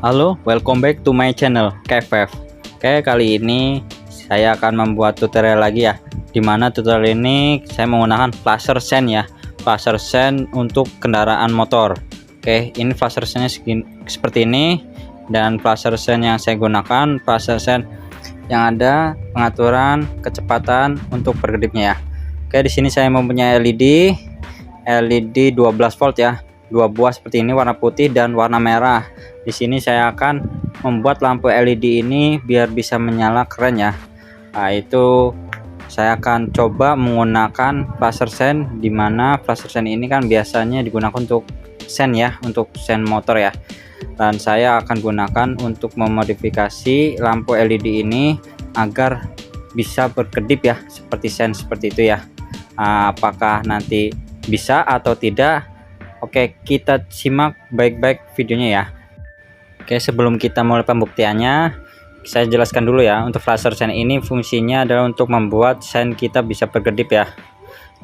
Halo, welcome back to my channel KFF. Oke, kali ini saya akan membuat tutorial lagi ya. Dimana tutorial ini saya menggunakan flasher sen ya, flasher sen untuk kendaraan motor. Oke, ini flasher sennya seperti ini, dan flasher sen yang saya gunakan flasher sen yang ada pengaturan kecepatan untuk berkedipnya ya. Oke, di sini saya mempunyai LED 12 volt ya, dua buah seperti ini, warna putih dan warna merah. Di sini saya akan membuat lampu LED ini biar bisa menyala keren ya. Nah, itu saya akan coba menggunakan flasher sen, dimana flasher sen ini kan biasanya digunakan untuk sen ya, untuk sen motor ya. Dan saya akan gunakan untuk memodifikasi lampu LED ini agar bisa berkedip ya, seperti sen seperti itu ya. Nah, apakah nanti bisa atau tidak? Oke, kita simak baik-baik videonya ya. Oke, sebelum kita mulai pembuktiannya, saya jelaskan dulu ya. Untuk flasher sen ini fungsinya adalah untuk membuat sen kita bisa berkedip ya.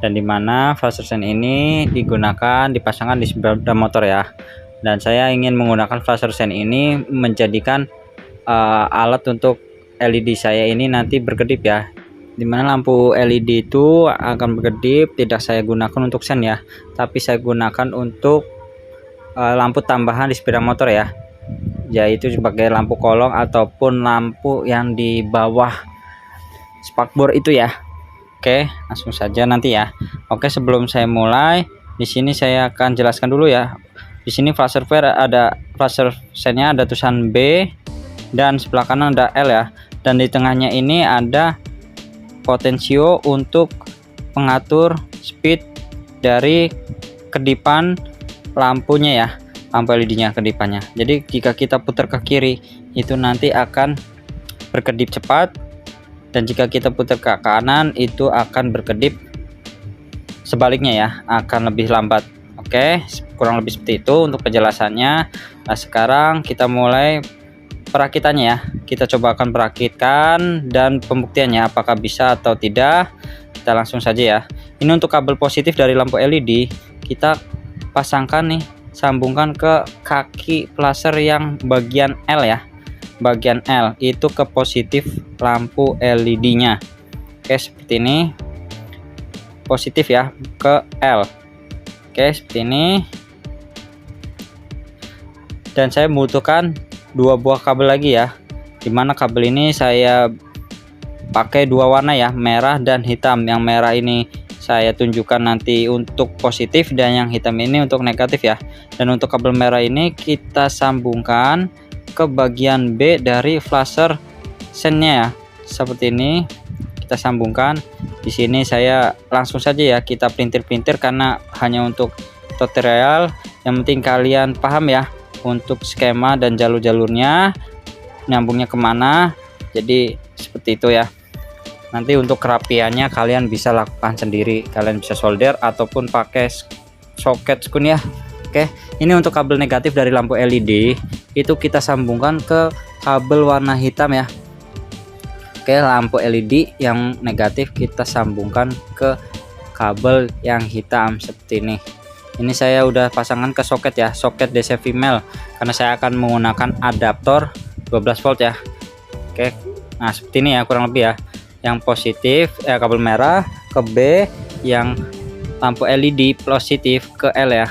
Dan dimana flasher sen ini dipasangkan di sepeda motor ya. Dan saya ingin menggunakan flasher sen ini menjadikan alat untuk LED saya ini nanti berkedip ya. Dimana lampu LED itu akan berkedip tidak saya gunakan untuk sen ya, tapi saya gunakan untuk lampu tambahan di sepeda motor ya, yaitu sebagai lampu kolong ataupun lampu yang di bawah spakbor itu ya. Oke, langsung saja nanti ya. Oke, sebelum saya mulai, di sini saya akan jelaskan dulu ya. Di sini flasher sennya ada tulisan B, dan sebelah kanan ada L ya, dan di tengahnya ini ada potensio untuk pengatur speed dari kedipan lampunya ya, lampu LED-nya kedipannya. Jadi jika kita putar ke kiri itu nanti akan berkedip cepat, dan jika kita putar ke kanan itu akan berkedip sebaliknya ya, akan lebih lambat. Oke, kurang lebih seperti itu untuk penjelasannya. Nah, sekarang kita mulai perakitannya ya. Kita coba akan perakitkan dan pembuktiannya apakah bisa atau tidak. Kita langsung saja ya. Ini untuk kabel positif dari lampu LED, kita pasangkan nih, sambungkan ke kaki flasher yang bagian L ya. Bagian L itu ke positif lampu LED-nya. Oke, seperti ini. Positif ya ke L. Oke, seperti ini. Dan saya membutuhkan dua buah kabel lagi ya, dimana kabel ini saya pakai dua warna ya, merah dan hitam. Yang merah ini saya tunjukkan nanti untuk positif, dan yang hitam ini untuk negatif ya. Dan untuk kabel merah ini kita sambungkan ke bagian B dari flasher sennya ya, seperti ini. Kita sambungkan. Di sini saya langsung saja ya, kita pelintir-pelintir karena hanya untuk tutorial. Yang penting kalian paham ya untuk skema dan jalur-jalurnya, nyambungnya kemana. Jadi seperti itu ya. Nanti untuk kerapiannya kalian bisa lakukan sendiri, kalian bisa solder ataupun pakai soket skun ya. Oke, ini untuk kabel negatif dari lampu LED itu kita sambungkan ke kabel warna hitam ya. Oke, lampu LED yang negatif kita sambungkan ke kabel yang hitam seperti ini. Ini saya udah pasangkan ke soket ya, soket DC female, karena saya akan menggunakan adaptor 12 volt ya. Oke, nah seperti ini ya kurang lebih ya. Yang positif kabel merah ke B, yang lampu LED positif ke L ya.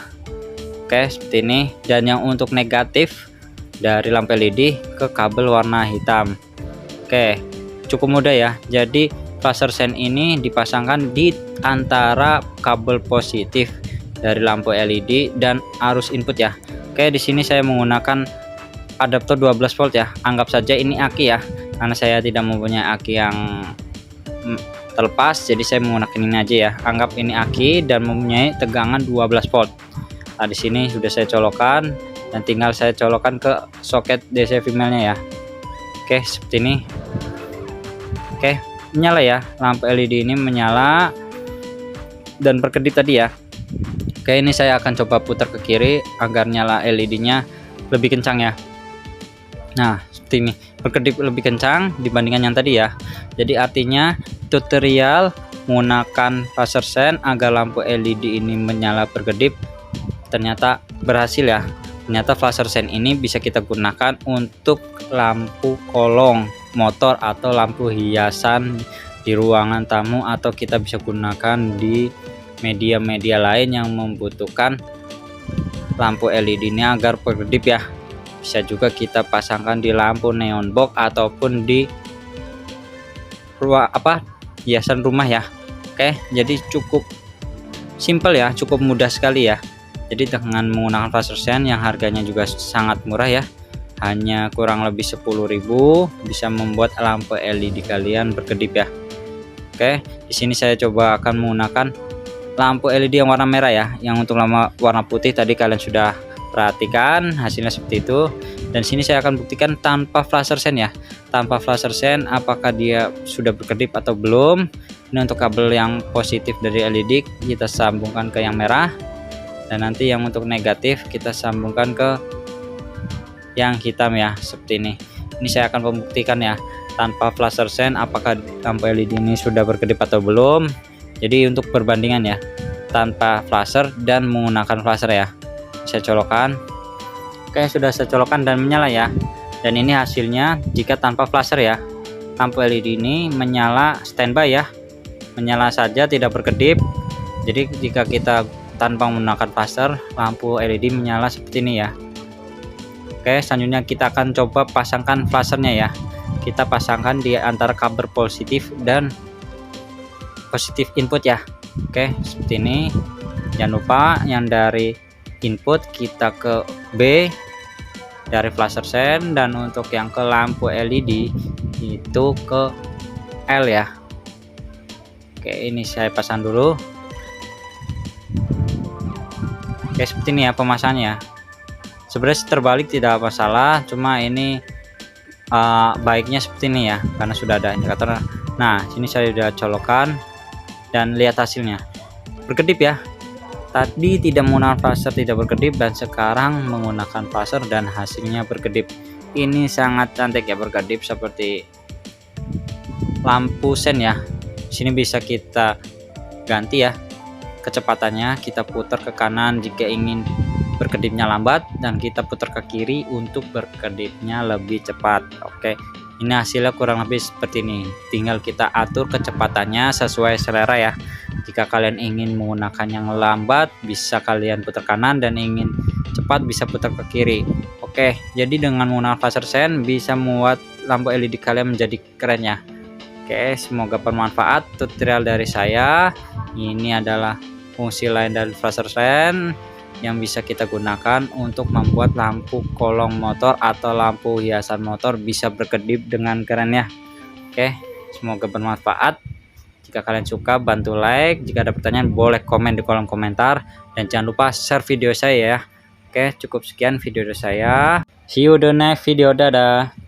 Oke, seperti ini. Dan yang untuk negatif dari lampu LED ke kabel warna hitam. Oke, cukup mudah ya. Jadi flasher sen ini dipasangkan di antara kabel positif dari lampu LED dan arus input ya. Oke, di sini saya menggunakan adaptor 12 volt ya. Anggap saja ini aki ya, karena saya tidak mempunyai aki yang terlepas, jadi saya menggunakan ini aja ya. Anggap ini aki dan mempunyai tegangan 12 volt. Nah, di sini sudah saya colokkan, dan tinggal saya colokkan ke soket DC female-nya ya. Oke, seperti ini. Oke, menyala ya, lampu LED ini menyala dan berkedip tadi ya. Oke, ini saya akan coba putar ke kiri agar nyala LED-nya lebih kencang ya. Nah, seperti ini, berkedip lebih kencang dibandingkan yang tadi ya. Jadi artinya tutorial menggunakan flasher sen agar lampu LED ini menyala berkedip ternyata berhasil ya. Ternyata flasher sen ini bisa kita gunakan untuk lampu kolong motor atau lampu hiasan di ruangan tamu, atau kita bisa gunakan di media-media lain yang membutuhkan lampu LED ini agar berkedip ya. Bisa juga kita pasangkan di lampu neon box ataupun di ruang hiasan rumah ya. Oke, jadi cukup simple ya, cukup mudah sekali ya. Jadi dengan menggunakan flasher sen yang harganya juga sangat murah ya, hanya kurang lebih 10.000 bisa membuat lampu LED kalian berkedip ya. Oke, di sini saya coba akan menggunakan lampu LED yang warna merah ya. Yang untuk warna putih tadi kalian sudah perhatikan hasilnya seperti itu. Dan sini saya akan buktikan tanpa flasher sen ya. Tanpa flasher sen apakah dia sudah berkedip atau belum. Ini untuk kabel yang positif dari LED kita sambungkan ke yang merah, dan nanti yang untuk negatif kita sambungkan ke yang hitam ya, seperti ini. Ini saya akan membuktikan ya, tanpa flasher sen apakah lampu LED ini sudah berkedip atau belum. Jadi untuk perbandingan ya, tanpa flasher dan menggunakan flasher ya, saya colokkan. Oke, sudah saya colokkan dan menyala ya. Dan ini hasilnya jika tanpa flasher ya, lampu LED ini menyala standby ya, menyala saja tidak berkedip. Jadi jika kita tanpa menggunakan flasher, lampu LED menyala seperti ini ya. Oke, selanjutnya kita akan coba pasangkan flashernya ya. Kita pasangkan di antara kabel positif dan positif input ya. Oke, seperti ini. Jangan lupa yang dari input kita ke B dari flasher sen, dan untuk yang ke lampu LED itu ke L ya. Oke, ini saya pasang dulu. Oke, seperti ini ya pemasangannya. Sebenarnya terbalik tidak masalah, cuma ini baiknya seperti ini ya, karena sudah ada indikator. Nah, sini saya sudah colokkan dan lihat hasilnya berkedip ya. Tadi tidak menggunakan flasher tidak berkedip, dan sekarang menggunakan flasher dan hasilnya berkedip. Ini sangat cantik ya, berkedip seperti lampu sen ya. Sini bisa kita ganti ya kecepatannya, kita putar ke kanan jika ingin berkedipnya lambat, dan kita putar ke kiri untuk berkedipnya lebih cepat. Oke, ini hasilnya kurang lebih seperti ini. Tinggal kita atur kecepatannya sesuai selera ya. Jika kalian ingin menggunakan yang lambat bisa kalian putar kanan, dan ingin cepat bisa putar ke kiri. Oke, jadi dengan menggunakan flasher sen bisa membuat lampu LED kalian menjadi keren ya. Oke, semoga bermanfaat tutorial dari saya. Ini adalah fungsi lain dari flasher sen yang bisa kita gunakan untuk membuat lampu kolong motor atau lampu hiasan motor bisa berkedip dengan keren ya. Oke, semoga bermanfaat. Jika kalian suka bantu like, jika ada pertanyaan boleh komen di kolom komentar, dan jangan lupa share video saya ya. Oke, cukup sekian video dari saya. See you the next video, dadah.